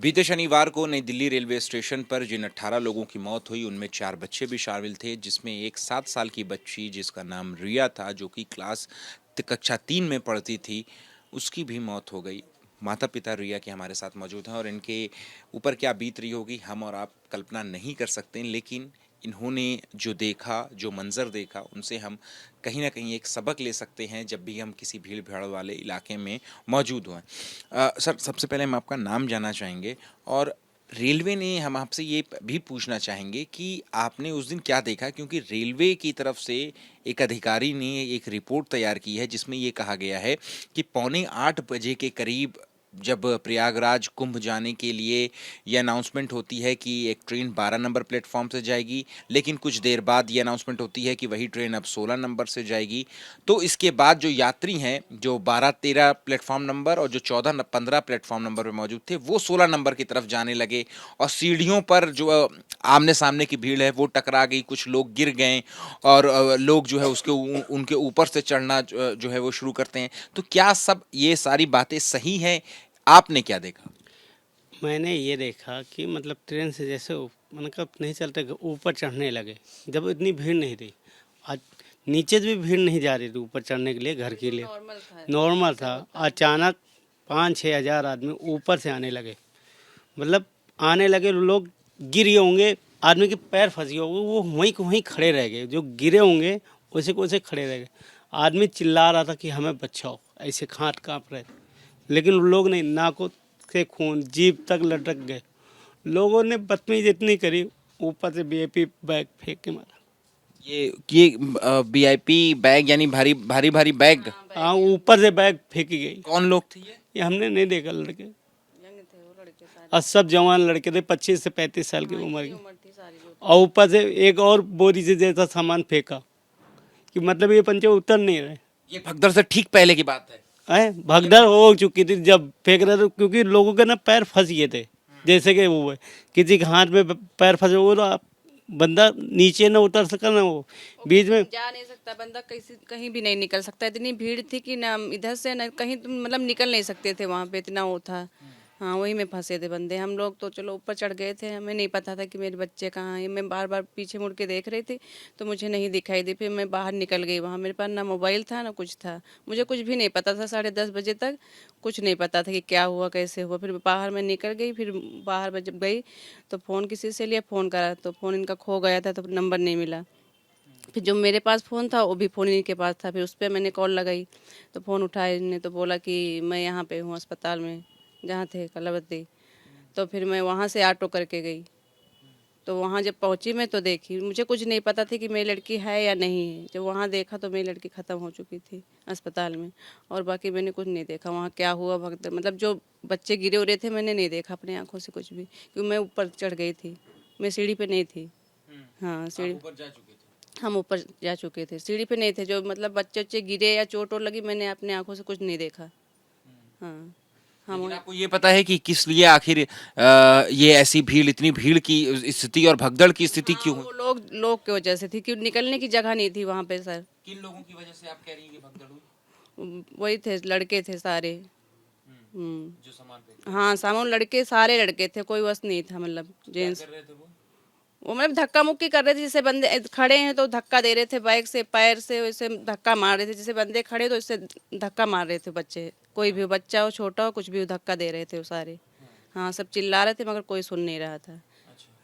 बीते शनिवार को नई दिल्ली रेलवे स्टेशन पर जिन 18 लोगों की मौत हुई उनमें 4 बच्चे भी शामिल थे, जिसमें एक 7 साल की बच्ची जिसका नाम रिया था, जो कि कक्षा 3 में पढ़ती थी, उसकी भी मौत हो गई। माता पिता रिया के हमारे साथ मौजूद हैं और इनके ऊपर क्या बीत रही होगी हम और आप कल्पना नहीं कर सकते, लेकिन इन्होंने जो देखा, जो मंज़र देखा, उनसे हम कहीं न कहीं एक सबक ले सकते हैं जब भी हम किसी भीड़-भाड़ वाले इलाके में मौजूद हों। सर, सबसे पहले हम आपका नाम जानना चाहेंगे और रेलवे ने हम आपसे ये भी पूछना चाहेंगे कि आपने उस दिन क्या देखा? क्योंकि रेलवे की तरफ से एक अधिकारी ने एक रिपोर्ट तैयार की है जिसमें ये कहा गया है कि पौने 8 बजे के करीब जब प्रयागराज कुंभ जाने के लिए ये अनाउंसमेंट होती है कि एक ट्रेन 12 नंबर प्लेटफॉर्म से जाएगी, लेकिन कुछ देर बाद ये अनाउंसमेंट होती है कि वही ट्रेन अब 16 नंबर से जाएगी। तो इसके बाद जो यात्री हैं, जो 12-13 प्लेटफॉर्म नंबर और जो 14-15 प्लेटफॉर्म नंबर पे मौजूद थे, वो 16 नंबर की तरफ जाने लगे और सीढ़ियों पर जो आमने सामने की भीड़ है वो टकरा गई, कुछ लोग गिर गए और लोग जो है उनके ऊपर से चढ़ना जो है वो शुरू करते हैं। तो क्या सब ये सारी बातें सही हैं? आपने क्या देखा? मैंने ये देखा कि मतलब ट्रेन से जैसे मतलब नहीं चलते ऊपर चढ़ने लगे, जब इतनी भीड़ नहीं थी। आज नीचे से भी भीड़ नहीं जा रही थी ऊपर चढ़ने के लिए, घर के लिए नॉर्मल था। अचानक 5-6 हज़ार आदमी ऊपर से आने लगे, मतलब आने लगे। लोग गिर गए होंगे, आदमी के पैर फंस गए होंगे, वो वहीं के वहीं खड़े रह गए। जो गिरे होंगे वैसे को वैसे खड़े रह गए। आदमी चिल्ला रहा था कि हमें बचाओ, ऐसे हाथ काँप रहे थे, लेकिन लोग नहीं, नाकों से खून जीभ तक लटक गए। लोगों ने बदतमीजी इतनी करी, ऊपर से वीआईपी बैग फेंक के मारा। ये वीआईपी बैग यानी भारी भारी भारी बैग? हाँ, ऊपर से बैग फेंकी गई। कौन लोग थे ये? हमने नहीं देखा, लड़के और सब जवान लड़के थे, 25 से 35 साल की उम्र के। और ऊपर से एक और बोरी से जैसा सामान फेंका कि मतलब ये पंचे उतर नहीं रहे। ये भगदड़ से ठीक पहले की बात है। भगदड़ हो चुकी थी जब फेंक रहे थे, क्योंकि लोगों के ना पैर फंस गए थे। जैसे कि वो है, किसी के हाथ में पैर फंसे, वो तो बंदा नीचे ना उतर सका ना, वो बीच में जा नहीं सकता बंदा, कहीं भी नहीं निकल सकता। इतनी भीड़ थी कि ना इधर से ना कहीं तुम मतलब निकल नहीं सकते थे, वहाँ पे इतना वो था। हाँ, वही में फंसे थे बंदे। हम लोग तो चलो ऊपर चढ़ गए थे, हमें नहीं पता था कि मेरे बच्चे कहाँ हैं। मैं बार बार पीछे मुड़ के देख रही थी तो मुझे नहीं दिखाई दी। फिर मैं बाहर निकल गई। वहाँ मेरे पास ना मोबाइल था ना कुछ था, मुझे कुछ भी नहीं पता था। 10:30 बजे तक कुछ नहीं पता था कि क्या हुआ कैसे हुआ। फिर बाहर मैं निकल गई। फिर बाहर जब गई तो फ़ोन किसी से लिया, फ़ोन करा तो फ़ोन इनका खो गया था, तो नंबर नहीं मिला। फिर जो मेरे पास फ़ोन था वो भी फ़ोन इनके पास था। फिर उस पर मैंने कॉल लगाई तो फ़ोन उठाया इन्होंने, तो बोला कि मैं यहाँ पे हूँ अस्पताल में, जहाँ थे कलावती। तो फिर मैं वहाँ से ऑटो करके गई। तो वहाँ जब पहुँची मैं तो देखी, मुझे कुछ नहीं पता था कि मेरी लड़की है या नहीं है। जब वहाँ देखा तो मेरी लड़की ख़त्म हो चुकी थी अस्पताल में, और बाकी मैंने कुछ नहीं देखा। वहाँ क्या हुआ भगदड़, मतलब जो बच्चे गिरे उरे थे मैंने नहीं देखा अपनी आँखों से कुछ भी, क्योंकि मैं ऊपर चढ़ गई थी, मैं सीढ़ी पे नहीं थी। हाँ, सीढ़ी हम ऊपर जा चुके थे, सीढ़ी पे नहीं थे। जो मतलब बच्चे बच्चे गिरे या चोट वोट लगी, मैंने अपने आँखों से कुछ नहीं देखा। हाँ, हम लेकिन आपको ये पता है कि किस लिए आखिर ये ऐसी भीड़, इतनी भीड़ की स्थिति और भगदड़ की स्थिति हाँ, क्यों वो हुई? लोग की वजह से थी कि निकलने की जगह नहीं थी वहाँ पे सर। किन लोगों की वजह से आप कह रही हैं कि भगदड़ हुई? वही थे, लड़के थे सारे। जो सामान पे हाँ, सामने लड़के, सारे लड़के थे, कोई बस नहीं था, मतलब जेंट्स। कर रहे थे वो मतलब धक्का मुक्की कर रहे थे, जैसे बंदे खड़े हैं तो धक्का दे रहे थे बाइक से, पैर से वैसे धक्का मार रहे थे। जैसे बंदे खड़े तो इससे धक्का मार रहे थे बच्चे, कोई भी बच्चा हो, छोटा हो, कुछ भी हो, धक्का दे रहे थे वो सारे। हाँ, सब चिल्ला रहे थे मगर कोई सुन नहीं रहा था।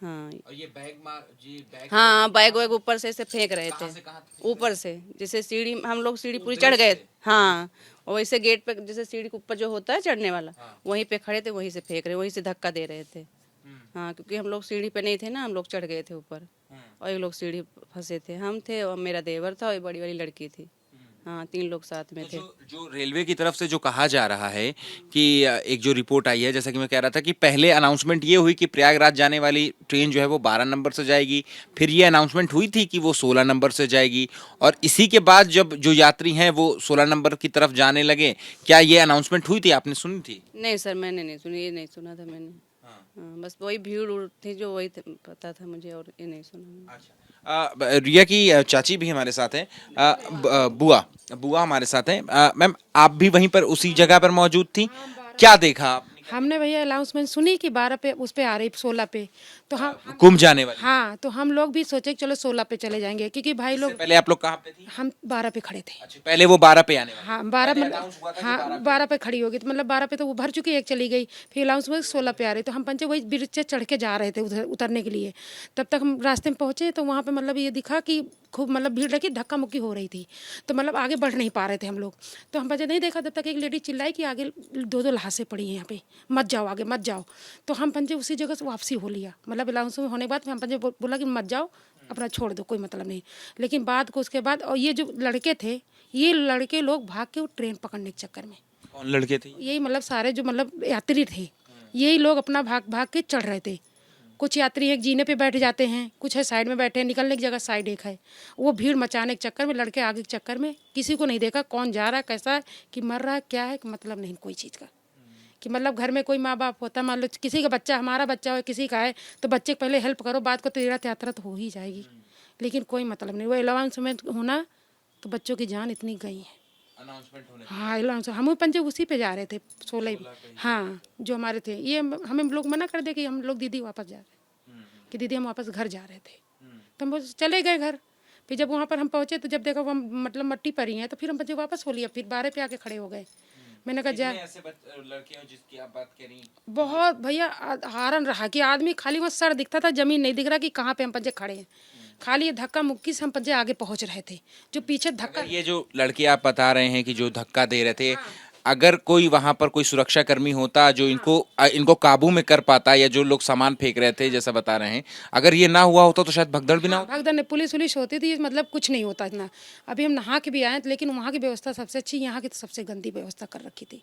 हाँ, और ये बैग हाँ, बैग वैग ऊपर से ऐसे फेंक रहे थे, ऊपर से। जैसे सीढ़ी, हम लोग सीढ़ी पूरी चढ़ गए। हाँ, और वैसे गेट पे जैसे सीढ़ी के ऊपर जो होता है चढ़ने वाला, वहीं पे खड़े थे, वहीं से फेंक रहे, वहीं से धक्का दे रहे थे। हाँ, क्योंकि हम लोग सीढ़ी पे नहीं थे ना, हम लोग चढ़ गए थे ऊपर, और एक लोग सीढ़ी फंसे थे। हम थे और मेरा देवर था और एक बड़ी वाली लड़की थी। हाँ, 3 लोग साथ में थे। जो रेलवे की तरफ से जो कहा जा रहा है कि एक जो रिपोर्ट आई है, जैसा कि मैं कह रहा था कि पहले अनाउंसमेंट ये हुई कि प्रयागराज जाने वाली ट्रेन जो है वो 12 नंबर से जाएगी, फिर ये अनाउंसमेंट हुई थी कि वो 16 नंबर से जाएगी, और इसी के बाद जब जो यात्री हैं वो 16 नंबर की तरफ जाने लगे। क्या ये अनाउंसमेंट हुई थी, आपने सुनी थी? नहीं सर, मैंने नहीं सुनी, ये नहीं सुना था मैंने। हाँ, बस वही भीड़ उड़ थी जो, वही पता था मुझे, और ये नहीं सुना मैंने। अच्छा। रिया की चाची भी हमारे साथ हैं, बुआ बुआ हमारे साथ हैं। मैम, आप भी वहीं पर उसी जगह पर मौजूद थी, क्या देखा आपने? हमने भैया अनाउंसमेंट सुनी कि 12 पे उस पे आ रही 16 पे, तो हम कुंभ जाने वाली। हाँ तो हम लोग भी सोचे कि चलो 16 पे चले जाएंगे, क्योंकि भाई इससे लोग पहले आप लोग कहाँ पे थी? हम 12 पे खड़े थे। अच्छा, पहले वो 12 पे आने वाली। हाँ 12 पहले मतलब announce हुआ था कि हाँ 12 पे खड़ी होगी, तो मतलब 12 पे तो वो भर चुकी, एक चली गई, फिर अनाउंस हुआ 16 पे आ रही, तो हम पंचे वही ब्रिज से चढ़ के जा रहे थे उधर उतरने के लिए। तब तक हम रास्ते में पहुंचे तो वहाँ पे मतलब ये दिखा कि खूब मतलब भीड़ रखी, धक्का मुक्की हो रही थी, तो मतलब आगे बढ़ नहीं पा रहे थे हम लोग। तो हम पंचे नहीं देखा, तब तक एक लेडी चिल्लाई कि आगे 2-2 लाशें पड़ी हैं यहाँ पे, मत जाओ आगे मत जाओ। तो हम पंचे उसी जगह से वापसी हो लिया, मतलब अनाउंस होने के बाद हम पंचे बोला कि मत जाओ, अपना छोड़ दो, कोई मतलब नहीं। लेकिन बाद को उसके बाद और ये जो लड़के थे, ये लड़के लोग भाग के वो ट्रेन पकड़ने के चक्कर में, कौन लड़के थे? यही मतलब सारे जो मतलब यात्री थे, यही लोग अपना भाग भाग के चढ़ रहे थे। कुछ यात्री एक जीने पे बैठ जाते हैं, कुछ है साइड में बैठे हैं, निकलने की जगह साइड एक है। वो भीड़ मचाने के चक्कर में, लड़के आगे के चक्कर में, किसी को नहीं देखा कौन जा रहा है, कैसा है, कि मर रहा है, क्या है, कि मतलब नहीं कोई चीज़ का। कि मतलब घर में कोई माँ बाप होता, मान लो किसी का बच्चा, हमारा बच्चा हो किसी का है, तो बच्चे को पहले हेल्प करो, बाद को तीर्थ यात्रा तो हो ही जाएगी। लेकिन कोई मतलब नहीं, वो अनाउंसमेंट होना तो बच्चों की जान इतनी गई है। अनाउंसमेंट होने। हाँ अनाउंस, हम पंचे उसी पे जा रहे थे 16 हाँ जो हमारे थे, ये हमें लोग मना कर दे कि हम लोग दीदी वापस जा रहे, कि दीदी हम वापस घर जा रहे थे, तो हम चले गए घर। फिर जब वहाँ पर हम पहुँचे तो जब देखा वो मतलब मट्टी पर ही है, तो फिर हम बच्चे वापस हो लिया, फिर 12 पे आके खड़े हो गए। मैंने कहा जा, ऐसे लड़के हैं जिसकी आप बात कर रही हैं? बहुत भैया हारन रहा कि आदमी खाली वहाँ सर दिखता था, जमीन नहीं दिख रहा कि कहाँ पे हम पंजे खड़े हैं। खाली ये धक्का मुक्की से हम पंजे आगे पहुँच रहे थे, जो पीछे धक्का। अगर ये जो लड़के आप बता रहे हैं कि जो धक्का दे रहे थे, अगर कोई वहां पर कोई सुरक्षा कर्मी होता जो इनको काबू में कर पाता, या जो लोग सामान फेंक रहे थे जैसा बता रहे हैं, अगर ये ना हुआ होता तो शायद भगदड़ भी ना होता। भगदड़ ने पुलिस वुलिस होती थी, मतलब कुछ नहीं होता इतना। अभी हम नहा के भी आए, लेकिन वहाँ की व्यवस्था सबसे अच्छी, यहाँ की तो सबसे गंदी व्यवस्था कर रखी थी,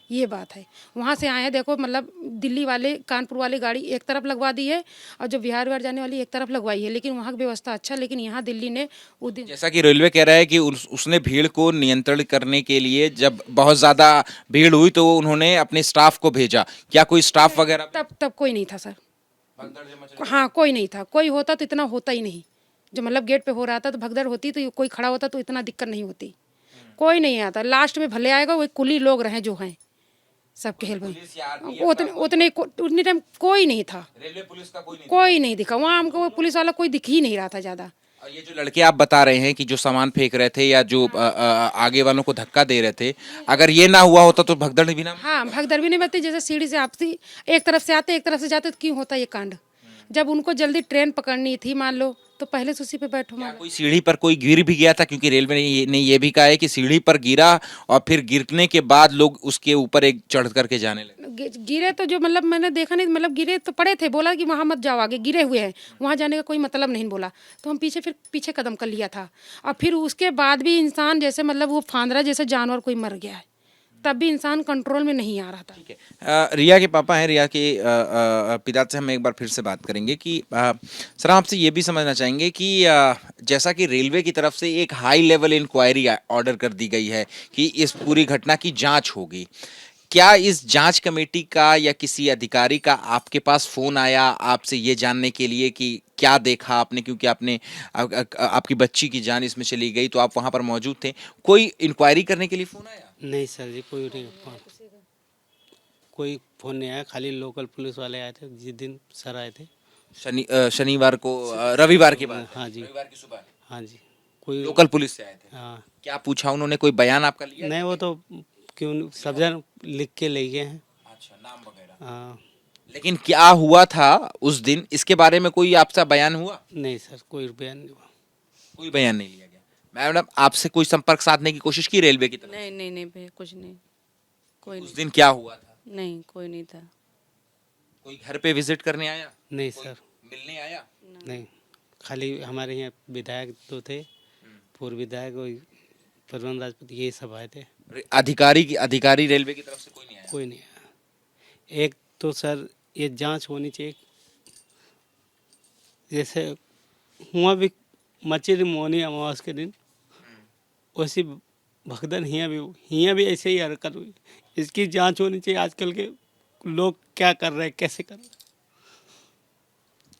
ये बात है। वहाँ से आए हैं देखो, मतलब दिल्ली वाले कानपुर वाली गाड़ी एक तरफ लगवा दी है, और जो बिहार विहार जाने वाली एक तरफ लगवाई है, लेकिन वहाँ की व्यवस्था अच्छा। लेकिन यहाँ दिल्ली ने उस दिन, जैसा कि रेलवे कह रहा है कि उसने भीड़ को नियंत्रण करने के लिए जब बहुत ज्यादा भीड़ हुई तो उन्होंने अपने स्टाफ को भेजा। क्या कोई स्टाफ वगैरह? तब कोई नहीं था सर। हाँ कोई नहीं था, कोई होता तो इतना होता ही नहीं। जो मतलब गेट पे हो रहा था तो भगदड़ होती, तो कोई खड़ा होता तो इतना दिक्कत नहीं होती। कोई नहीं आता, लास्ट में भले आएगा, वही कुली लोग रहे जो हैं, सबके हेल्प में। उतने टाइम कोई नहीं था, रेलवे पुलिस का कोई नहीं दिखा वहाँ हमको, वो पुलिस वाला कोई दिख ही नहीं रहा था ज़्यादा। और ये जो लड़के आप बता रहे हैं कि जो सामान फेंक रहे थे या जो आगे वालों को धक्का दे रहे थे, अगर ये ना हुआ होता तो भगदड़ भी ना। हाँ भगदड़ भी नहीं बनती, जैसे सीढ़ी से आपसी एक तरफ से आते एक तरफ से जाते, तो क्यों होता ये कांड। जब उनको जल्दी ट्रेन पकड़नी थी मान लो, तो पहले से उसी पे बैठो। क्या कोई सीढ़ी पर कोई गिर भी गया था? क्योंकि रेलवे ने ये भी कहा है कि सीढ़ी पर गिरा और फिर गिरने के बाद लोग उसके ऊपर एक चढ़ करके जाने लगे। गिरे तो जो मतलब मैंने देखा नहीं, मतलब गिरे तो पड़े थे, बोला कि वहाँ मत जाओ, आगे गिरे हुए हैं, वहाँ जाने का कोई मतलब नहीं बोला। तो हम फिर पीछे कदम कर लिया था, और फिर उसके बाद भी इंसान जैसे मतलब वो फांदरा जैसे जानवर कोई मर गया है, तब भी इंसान कंट्रोल में नहीं आ रहा था। ठीक है, रिया के पापा हैं, रिया के पिता से हम एक बार फिर से बात करेंगे कि सर आपसे ये भी समझना चाहेंगे कि जैसा कि रेलवे की तरफ से एक हाई लेवल इंक्वायरी ऑर्डर कर दी गई है कि इस पूरी घटना की जांच होगी, क्या इस जांच कमेटी का या किसी अधिकारी का आपके पास फोन आया आपसे ये जानने के लिए कि क्या देखा आपने? क्योंकि आपने आपकी बच्ची की जान इसमें चली गई तो आप वहां पर मौजूद थे, कोई इंक्वायरी करने के लिए फोन आया? नहीं सर जी, कोई फ़ोन नहीं आया। खाली लोकल पुलिस वाले आए थे जिस दिन सर आए थे, शनिवार को, रविवार की बात है, हाँ जी, रविवार की सुबह हाँ जी, कोई लोकल पुलिस से आए थे। हाँ। क्या पूछा उन्होंने? कोई बयान आपका लिया? नहीं वो तो क्यों सब जन लिख के ले गए हैं। अच्छा, नाम वगैरह। हाँ लेकिन क्या हुआ था उस दिन, इसके बारे में कोई आपसे बयान हुआ? नहीं सर, कोई बयान नहीं हुआ। कोई बयान नहीं लिया गया। मैडम आपसे कोई संपर्क साधने की कोशिश की रेलवे की तरफ? नहीं नहीं नहीं भैया, कुछ नहीं, कोई उस नहीं, दिन क्या हुआ था? नहीं कोई नहीं था। कोई घर पे विजिट करने आया? नहीं कोई सर, मिलने आया? नहीं। खाली हमारे यहाँ विधायक तो थे, पूर्व विधायक वही परवन राजपूत, ये सब आए थे। अधिकारी रेलवे की तरफ से कोई नहीं आया? कोई नहीं आया। एक तो सर ये जांच होनी चाहिए, जैसे हुआ भी मची मोनी अमावस के दिन, वैसी भगदड़ हियाँ भी ऐसे ही हरकत हुई। इसकी जांच होनी चाहिए, आजकल के लोग क्या कर रहे हैं, कैसे कर रहे हैं।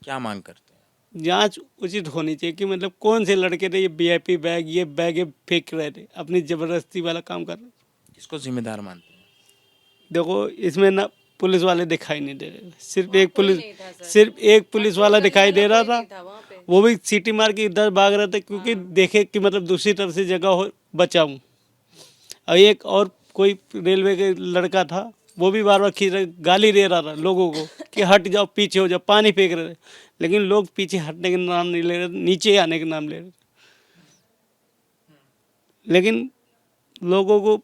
क्या मांग करते हैं? जांच उचित होनी चाहिए कि मतलब कौन से लड़के थे ये वीआईपी बैग ये बैग फेंक रहे थे, अपनी ज़बरदस्ती वाला काम कर रहे थे। किसको जिम्मेदार मानते हैं? देखो इसमें ना पुलिस वाले दिखाई नहीं दे रहे थे। सिर्फ एक पुलिस वाला दिखाई दे रहा था, वो भी सीटी मार के इधर भाग रहे थे क्योंकि देखे कि मतलब दूसरी तरफ से जगह हो बचाऊं। और एक और कोई रेलवे के लड़का था, वो भी बार बार खींच रहे, गाली दे रहा था लोगों को कि हट जाओ, पीछे हो जाओ, पानी फेंक रहे थे, लेकिन लोग पीछे हटने के नाम नहीं ले रहे, नीचे आने के नाम ले रहे। लेकिन लोगों को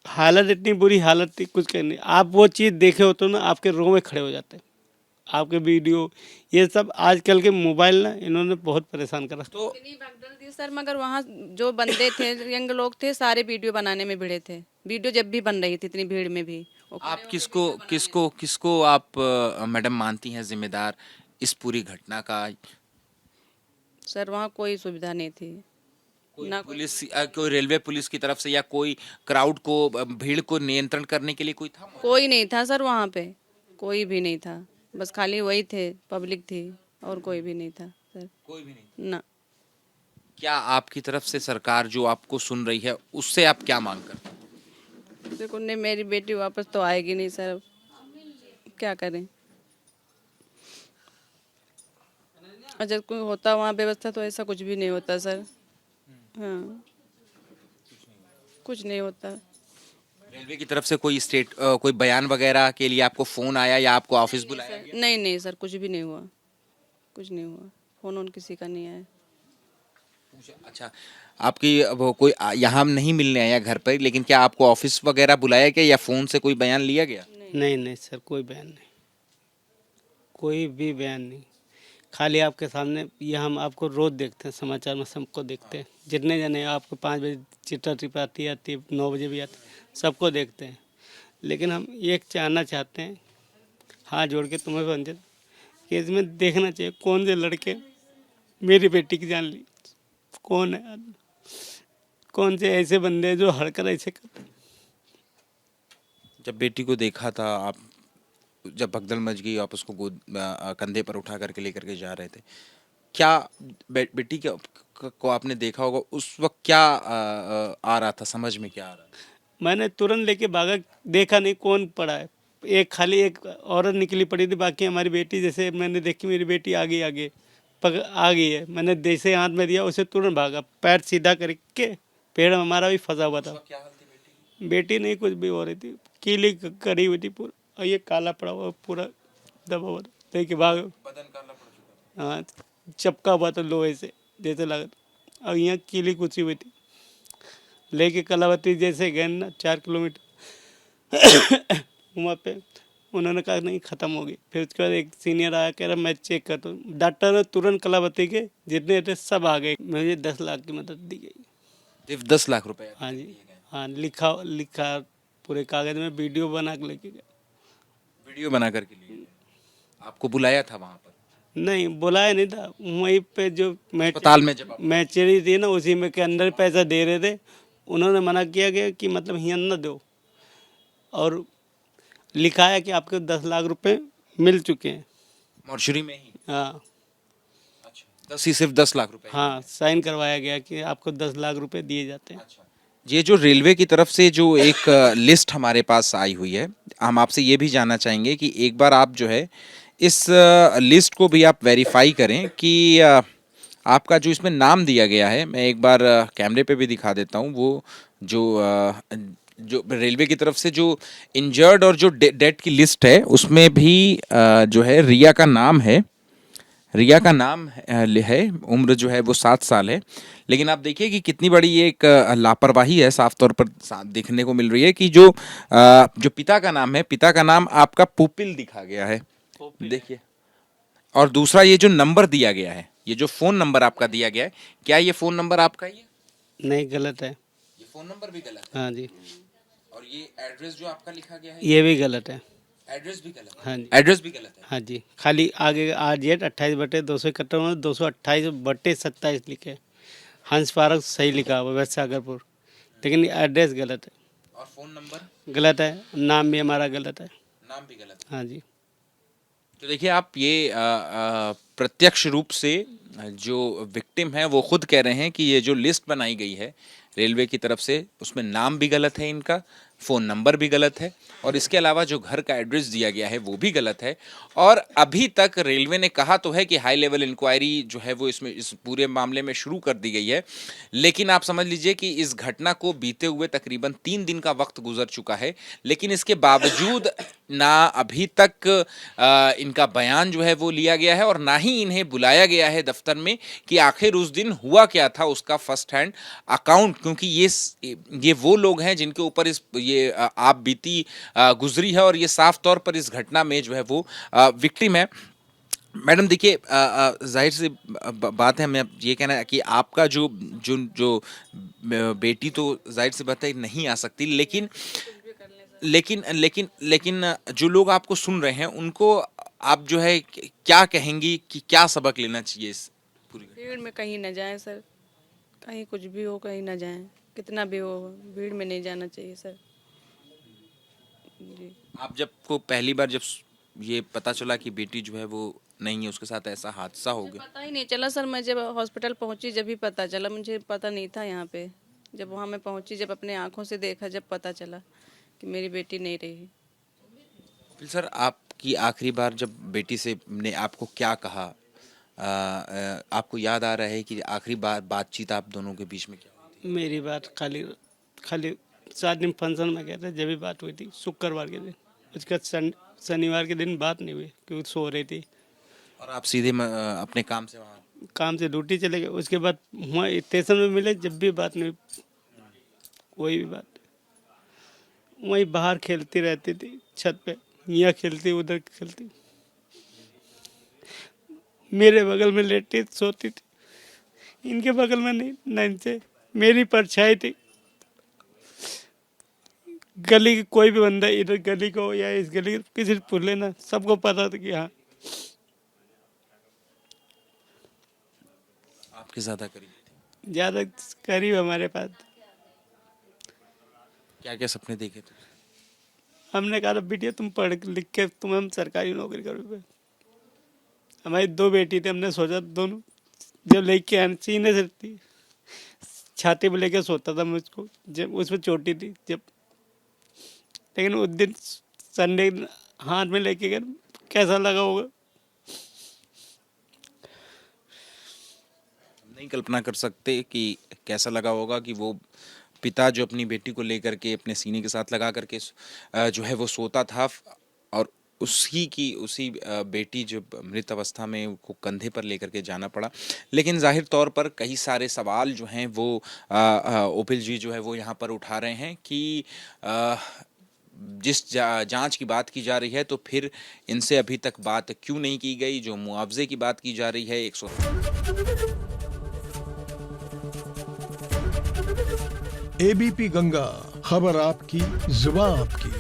हालत इतनी बुरी हालत थी, कुछ कहने। आप वो चीज़ देखे हो तो ना आपके रोंगटे खड़े हो जाते हैं। आपके वीडियो ये सब आजकल के मोबाइल ना इन्होंने बहुत परेशान करा। तो इतनी भगदड़ थी सर, मगर वहाँ जो बंदे थे, यंग लोग थे, सारे वीडियो बनाने में भिड़े थे। वीडियो जब भी बन रही थी इतनी भीड़ में भी। आप किसको आप मैडम मानती हैं जिम्मेदार इस पूरी घटना का? सर वहाँ कोई सुविधा नहीं थी, कोई ना पुलिस कोई रेलवे पुलिस की तरफ से या कोई क्राउड को भीड़ को नियंत्रण करने के लिए कोई था? कोई नहीं था सर वहाँ पे, कोई भी नहीं था। बस खाली वही थे, पब्लिक थी, और कोई भी नहीं था सर। कोई भी नहीं। ना क्या आपकी तरफ से सरकार जो आपको सुन रही है उससे आप क्या मांग करते हैं? देखो नहीं, मेरी बेटी वापस तो आएगी नहीं सर, क्या करें। अगर कोई होता वहाँ व्यवस्था तो ऐसा कुछ भी नहीं होता सर। हाँ, कुछ नहीं होता। रेलवे की तरफ से कोई बयान वगैरह के लिए आपको फोन आया या आपको ऑफिस बुलाया गया? नहीं नहीं सर, कुछ भी नहीं हुआ, कुछ नहीं हुआ। फोन उन किसी का नहीं आया। अच्छा, आपकी वो कोई यहाँ नहीं मिलने आया घर पर, लेकिन क्या आपको ऑफिस वगैरह बुलाया गया या फोन से कोई बयान लिया गया? नहीं सर, कोई बयान नहीं, कोई भी बयान नहीं। खाली आपके सामने ये हम आपको रोज देखते हैं, समाचार में सबको देखते हैं। जितने जने आपको 5 बजे चिट्ठा टिप आती है, 9 बजे भी आती है, सबको देखते हैं। लेकिन हम एक जानना चाहते हैं, हाथ जोड़ के तुम्हें बंदे कि इसमें देखना चाहिए कौन से लड़के मेरी बेटी की जान ली, कौन है आदमी, कौन से ऐसे बंदे हैं जो हरकत ऐसे करते। जब बेटी को देखा था आप, जब भगदड़ मच गई, आप उसको कंधे पर उठा करके लेकर के जा रहे थे, क्या बेटी को आपने देखा होगा उस वक्त क्या आ रहा था, समझ में क्या आ रहा था? मैंने तुरंत लेके भागा, देखा नहीं कौन पड़ा है। एक खाली एक औरत निकली पड़ी थी, बाकी हमारी बेटी जैसे मैंने देखी मेरी बेटी आगे आगे आ गई है, मैंने जैसे हाथ में दिया उसे तुरंत भागा, पैर सीधा करके, पेड़ हमारा भी फंसा हुआ था। क्या हाल थी? बेटी नहीं कुछ भी हो रही थी, कीली करी हुई थी पूरा, और ये काला पड़ा हुआ पूरा दबा हुआ था, लेके भाग। बदन काला पड़ चुका? हाँ, चपका हुआ था लोहे से जैसे लगा था, और यहाँ कीली कुची हुई थी। लेके कलावती जैसे गए ना 4 किलोमीटर वहाँ पे उन्होंने कहा नहीं ख़त्म हो गई। फिर उसके बाद एक सीनियर आया, कह रहा मैं चेक करता हूँ। डॉक्टर ने तुरंत कलावती के जितने थे सब आ गए, मुझे 10 लाख की मदद दी गई। सिर्फ 10 लाख रुपए? हाँ जी, हाँ, लिखा पूरे कागज़ में, वीडियो बना के लेके गए। वीडियो बना करके लिए? आपको बुलाया था वहां पर? नहीं, बुलाया नहीं था, वहीं पे जो अस्पताल में जब मैचेरी थी ना, उसी में के अंदर पैसा दे रहे थे। उन्होंने मना किया गया कि मतलब यहाँ न दो, और लिखा है कि आपके 10 लाख रुपए मिल चुके हैं मॉर्चरी में ही? हाँ अच्छा, सिर्फ 10 लाख रुपए? हाँ, साइन करवाया गया कि आपको 10 लाख रुपए दिए जाते हैं। अच्छा, ये जो रेलवे की तरफ से जो एक लिस्ट हमारे पास आई हुई है, हम आपसे ये भी जानना चाहेंगे कि एक बार आप जो है इस लिस्ट को भी आप वेरीफाई करें कि आपका जो इसमें नाम दिया गया है, मैं एक बार कैमरे पे भी दिखा देता हूँ, वो जो रेलवे की तरफ से जो इंजर्ड और जो डेथ की लिस्ट है उसमें भी जो है रिया का नाम है। रिया का नाम है, उम्र जो है वो 7 साल है। लेकिन आप देखिए कि कितनी बड़ी ये एक लापरवाही है, साफ तौर पर देखने को मिल रही है कि जो पिता का नाम है, पिता का नाम आपका पुपिल दिखा गया है, देखिए। और दूसरा ये जो नंबर दिया गया है, ये जो फ़ोन नंबर आपका दिया गया है, क्या ये फ़ोन नंबर आपका ही है? नहीं, गलत है। ये फ़ोन नंबर भी गलत है? हाँ जी। और ये एड्रेस जो आपका लिखा गया है, ये भी गलत है। एड्रेस भी गलत है? हाँ जी, एड्रेस भी गलत है? हाँ जी, खाली आगे RZ 28/251 228/27 लिखे है। हंस पार्क सही लिखा हुआ वेस्ट सागरपुर, लेकिन एड्रेस गलत है। और फ़ोन नंबर गलत है, नाम भी हमारा गलत है। नाम भी गलत है? हाँ जी। तो देखिए आप ये प्रत्यक्ष रूप से जो विक्टिम है वो खुद कह रहे हैं कि ये जो लिस्ट बनाई गई है रेलवे की तरफ से उसमें नाम भी गलत है, इनका फ़ोन नंबर भी गलत है और इसके अलावा जो घर का एड्रेस दिया गया है वो भी गलत है। और अभी तक रेलवे ने कहा तो है कि हाई लेवल इंक्वायरी जो है वो इस पूरे मामले में शुरू कर दी गई है, लेकिन आप समझ लीजिए कि इस घटना को बीते हुए तकरीबन 3 दिन का वक्त गुजर चुका है, लेकिन इसके बावजूद ना अभी तक इनका बयान जो है वो लिया गया है और ना ही इन्हें बुलाया गया है दफ्तर में कि आखिर उस दिन हुआ क्या था उसका फर्स्ट हैंड अकाउंट, क्योंकि ये वो लोग हैं जिनके ऊपर ये आप बीती गुजरी है और ये साफ तौर पर इस घटना में जो है वो विक्टिम है। मैडम देखिए, जाहिर सी बात है, हमें ये कहना है कि आपका जो जो जो बेटी तो जाहिर सी बात है नहीं आ सकती, लेकिन लेकिन लेकिन लेकिन जो लोग आपको सुन रहे हैं उनको आप जो है क्या कहेंगी कि क्या सबक लेना चाहिए इस पूरी भीड़ में कहीं न जाएं सर, कहीं कुछ भी हो कहीं न जाएं, कितना भी हो भीड़ में नहीं जाना चाहिए सर जी। आप जब को पहली बार जब ये पता चला कि बेटी जो है वो नहीं है, उसके साथ ऐसा हादसा हो गया? पता ही नहीं चला सर, मैं जब हॉस्पिटल पहुंची जब ही पता चला, मुझे पता नहीं था यहाँ पे, जब वहाँ मैं पहुंची जब अपने आंखों से देखा जब पता चला कि मेरी बेटी नहीं रही। फिर सर आपकी आखिरी बार जब बेटी से ने आपको क्या कहा, आपको याद आ रहा है कि आखिरी बार बातचीत आप दोनों के बीच में क्या हुई थी? मेरी बात खाली खाली 7 दिन फंक्शन में गया था जब भी बात हुई थी, शुक्रवार के दिन। उसका शनिवार के दिन बात नहीं हुई क्योंकि सो रही थी और आप सीधे अपने काम से वहाँ काम से ड्यूटी चले गए। उसके बाद वहाँ स्टेशन में मिले जब भी बात नहीं हुई, कोई भी बात वहीं बाहर खेलती रहती थी, छत पे यहाँ खेलती उधर खेलती, मेरे बगल में लेटी सोती थी, इनके बगल में नहीं, ना इनसे मेरी परछाई थी। गली की कोई भी बंदा इधर गली को या इस गली किसी से पूछ लेना, सबको पता था कि हाँ आपके ज़्यादा करीब थी। ज़्यादा करीब हमारे पास। क्या क्या सपने देखे थे? हमने कहा बेटिया तुम पढ़ लिख के तुम हम सरकारी नौकरी करोगे। हमारी 2 बेटी थी, हमने सोचा दोनों जब लेके आने सीने से थी, छाती पे लेके सोता था मुझको, जब उसमें चोटी थी जब, लेकिन उस दिन संडे हाथ में लेके गए, कैसा लगा होगा नहीं कल्पना कर सकते कि कैसा लगा होगा कि वो पिता जो अपनी बेटी को लेकर के अपने सीने के साथ लगा करके जो है वो सोता था और उसी बेटी जो मृत अवस्था में को कंधे पर लेकर के जाना पड़ा। लेकिन जाहिर तौर पर कई सारे सवाल जो हैं वो ओपिल जी जो है वो यहाँ पर उठा रहे हैं कि जिस जांच की बात की जा रही है तो फिर इनसे अभी तक बात क्यों नहीं की गई, जो मुआवजे की बात की जा रही है 100। एबीपी गंगा, खबर आपकी, जुबान आपकी।